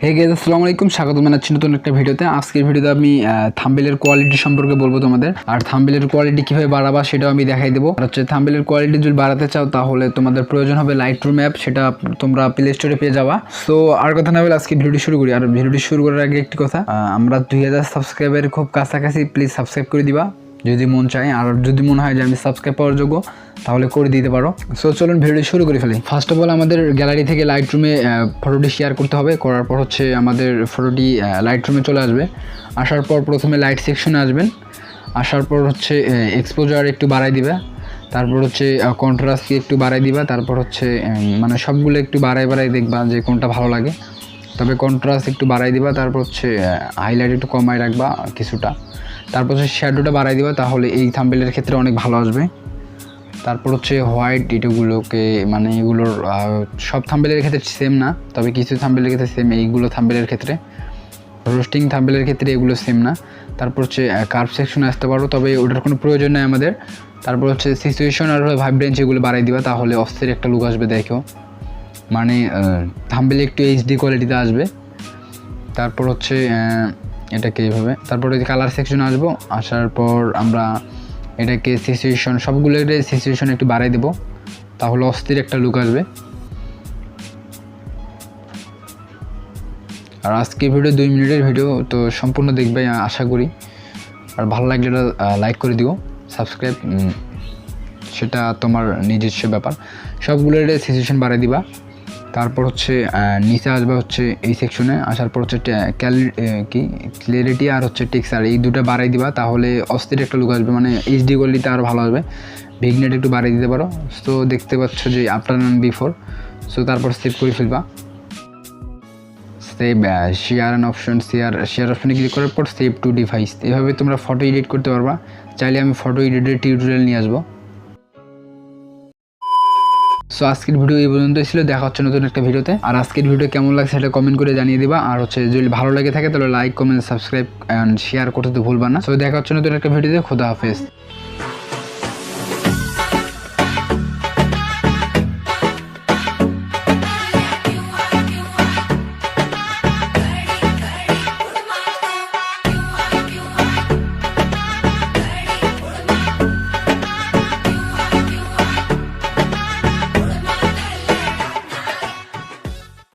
Hey guys, আসসালামু আলাইকুম। স্বাগতম জানাচ্ছি নতুন একটা ভিডিওতে। আজকের ভিডিওতে আমি থাম্বনেলের কোয়ালিটি সম্পর্কে বলবো তোমাদের, আর থাম্বনেলের কোয়ালিটি কিভাবে বাড়াবা সেটাও আমি দেখাই দেবো। আর হচ্ছে থাম্বনেলের কোয়ালিটি যদি বাড়াতে চাও তাহলে তোমাদের প্রয়োজন হবে লাইটরুম অ্যাপ, সেটা তোমরা প্লে স্টোরে পেয়ে যাবা। সো আর কথা না বলে আজকে ভিডিওটি শুরু করি। আর ভিডিওটি শুরু করার আগে একটি কথা, আমরা 2000 সাবস্ক্রাইবারের খুব কাছাকাছি, প্লিজ সাবস্ক্রাইব করে দিবা যদি মন চায়, আর যদি মনে হয় যে আমি সাবস্ক্রাইব পাওয়ার যোগ্য তাহলে করে দিতে পারো। সো চলুন ভিডিওটি শুরু করে ফেলি। ফার্স্ট অফ অল আমাদের গ্যালারি থেকে লাইটরুমে ফটোটি শেয়ার করতে হবে। করার পর হচ্ছে আমাদের ফটোটি লাইটরুমে চলে আসবে। আসার পর প্রথমে লাইট সেকশনে আসবেন। আসার পর হচ্ছে এক্সপোজার একটু বাড়াই দিবে, তারপর হচ্ছে কন্ট্রাস্টকে একটু বাড়াই দিবা, তারপর হচ্ছে মানে সবগুলো একটু বাড়াই দেখবা যে কোনটা ভালো লাগে। তবে কন্ট্রাস্ট একটু বাড়াই দিবা, তারপর হচ্ছে হাইলাইট একটু কমাই রাখবা কিছুটা, তারপর হচ্ছে শ্যাডোটা বাড়াই দিবা, তাহলে এই থাম্বনেলের ক্ষেত্রে অনেক ভালো আসবে। তারপর হচ্ছে হোয়াইট এগুলোকে, মানে এগুলোর সব থাম্বনেলের ক্ষেত্রে সেম না, তবে কিছু থাম্বনেলের ক্ষেত্রে সেম। এইগুলো থাম্বনেলের ক্ষেত্রে, রোস্টিং থাম্বনেলের ক্ষেত্রে এগুলো সেম না। তারপর হচ্ছে কার্ভ সেকশনে আসতে পারো, তবে ওটার কোনো প্রয়োজন নেই আমাদের। তারপর হচ্ছে সিচুয়েশন আর ভাইব্রেন্স এগুলো বাড়াই দিবা, তাহলে অস্থির একটা লুক আসবে। দেখো মানে থাম্বনেল একটু এইচডি কোয়ালিটিতে আসবে। তারপর হচ্ছে এটাকে এইভাবে, তারপরে কালার সেকশনে আসবো। আসার পর আমরা এটাকে সিচুয়েশন, সবগুলোর সিচুয়েশন একটু বাড়াই দেবো, তাহলে অস্থির একটা লুক আসবে। আর আজকে ভিডিও 2 মিনিটের ভিডিও, তো সম্পূর্ণ দেখবে আশা করি। আর ভালো লাগলে এটা লাইক করে দিও, সাবস্ক্রাইব সেটা তোমার নিজস্ব ব্যাপার। সবগুলোর সিচুয়েশন বাড়াই দিবা। তারপর হচ্ছে নিচে আসবে হচ্ছে এই সেকশনে। আসার পর হচ্ছে ক্লিয়ারিটি আর হচ্ছে টেক্সচার, এই দুটো বাড়াই দিবা, তাহলে অস্থির একটা লুক আসবে, মানে এইচডি কোয়ালিটিতে আরও ভালো আসবে। ভিগনেট একটু বাড়িয়ে দিতে পারো। সো দেখতে পাচ্ছ যে আফটার অ্যান্ড বিফোর। সো তারপর সেভ করে ফেলবা। Save share and option, share অপশনে ক্লিক করার পর সেভ টু ডিভাইস। এভাবে তোমরা ফটো এডিট করতে পারবা। চাইলে আমি ফটো এডিটের টিউটোরিয়াল নিয়ে আসবো। সো আজকের ভিডিও এই পর্যন্তই ছিল। দেখা হচ্ছে নতুন একটা ভিডিওতে। আর আজকের ভিডিও কেমন লাগছে সেটা কমেন্ট করে জানিয়ে দিবা। আর হচ্ছে যদি ভালো লাগে থাকে তাহলে like, comment, subscribe and share করতে তো ভুলবা না। সো দেখা হচ্ছে নতুন একটা ভিডিওতে। খোদা হাফেজ।